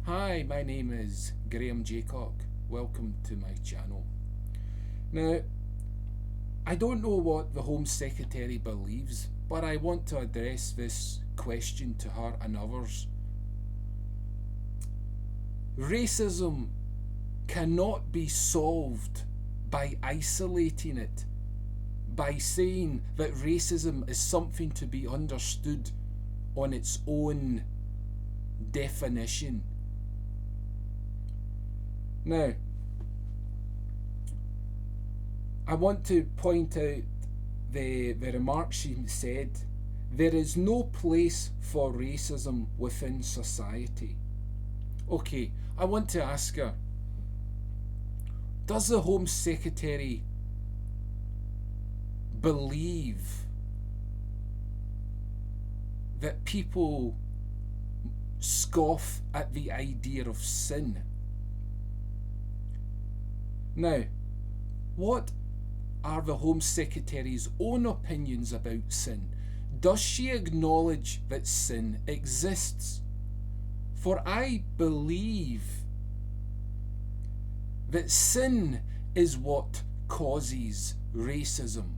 Hi, my name is Graham Jeacocke. Welcome to my channel. Now, I don't know what the Home Secretary believes, but I want to address this question to her and others. Racism cannot be solved by isolating it, by saying that racism is something to be understood on its own definition. Now, I want to point out the remark she said. There is no place for racism within society. Okay, I want to ask her, does the Home Secretary believe that people scoff at the idea of sin? Now, what are the Home Secretary's own opinions about sin? Does she acknowledge that sin exists? For I believe that sin is what causes racism.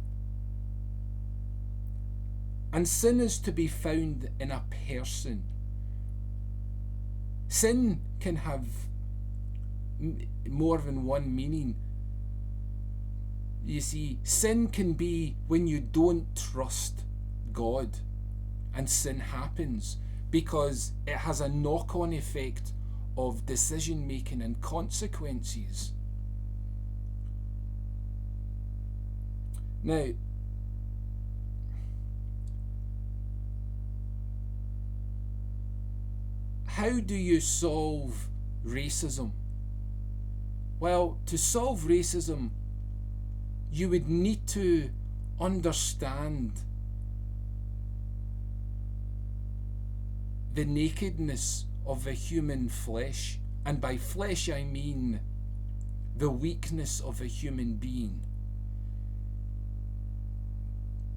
And sin is to be found in a person. Sin can have more than one meaning. You see, sin can be when you don't trust God, and sin happens because it has a knock-on effect of decision making and consequences. Now, how do you solve racism? Well, to solve racism, you would need to understand the nakedness of the human flesh. And by flesh I mean the weakness of a human being.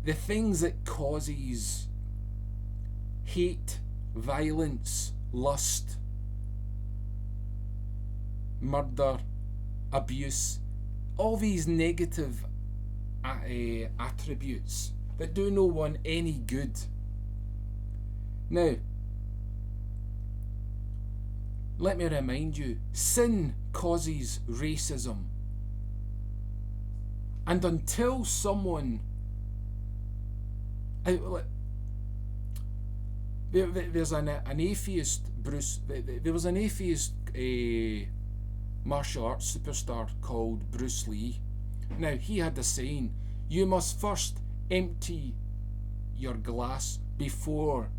The things that causes hate, violence, lust, murder, abuse, all these negative attributes that do no one any good. Now, let me remind you, sin causes racism. And until someone... There's an atheist, there was an atheist martial arts superstar called Bruce Lee. Now, he had a saying, you must first empty your glass before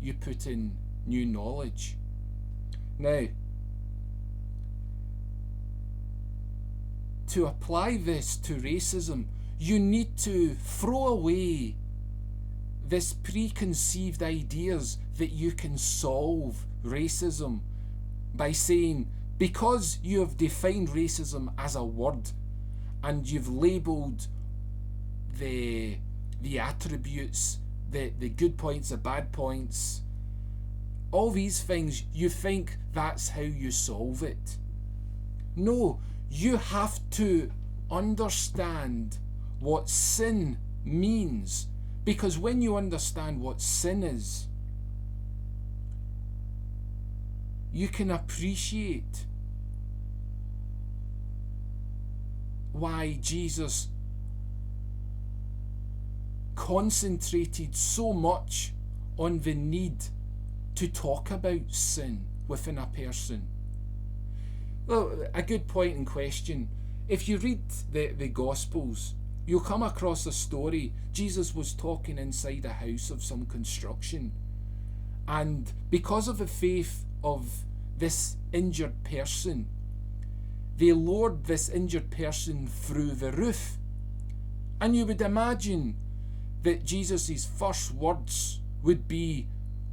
you put in new knowledge. Now, to apply this to racism, you need to throw away this preconceived ideas that you can solve racism by saying, because you have defined racism as a word and you've labelled the attributes, the good points, the bad points, all these things, you think that's how you solve it. No, you have to understand what sin means, because when you understand what sin is, you can appreciate why Jesus concentrated so much on the need to talk about sin within a person. Well, a good point in question. If you read the Gospels, you'll come across a story. Jesus was talking inside a house of some construction, and because of the faith of this injured person, they lowered this injured person through the roof. And you would imagine that Jesus' first words would be,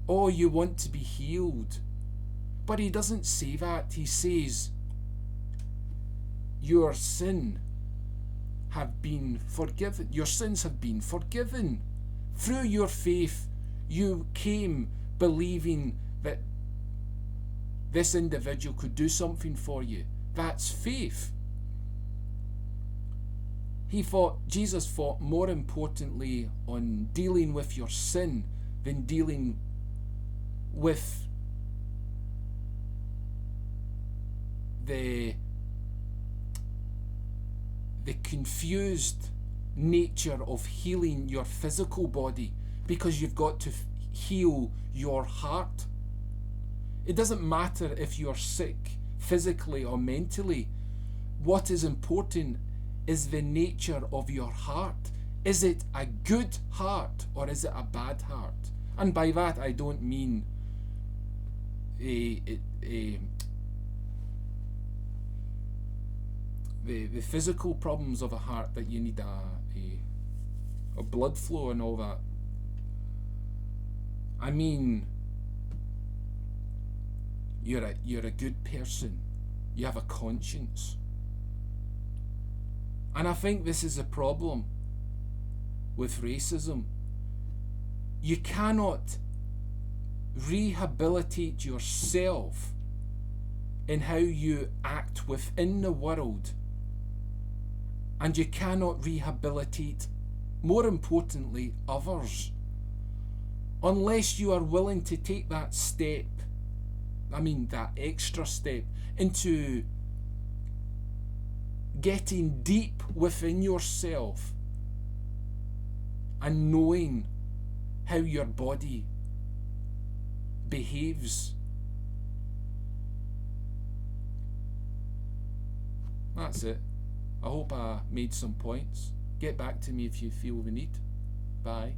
oh, you want to be healed. But he doesn't say that. He says, your sin have been forgiven. Your sins have been forgiven. Through your faith, you came believing that this individual could do something for you. That's faith. Jesus thought more importantly on dealing with your sin than dealing with the confused nature of healing your physical body, because you've got to heal your heart. It doesn't matter if you're sick physically or mentally. What is important is the nature of your heart. Is it a good heart or is it a bad heart? And by that I don't mean the physical problems of a heart that you need a blood flow and all that. I mean, you're a good person. You have a conscience. And I think this is a problem with racism. You cannot rehabilitate yourself in how you act within the world, and you cannot rehabilitate, more importantly, others, unless you are willing to take that step, that extra step into getting deep within yourself and knowing how your body behaves. That's it. I hope I made some points. Get back to me if you feel the need. Bye.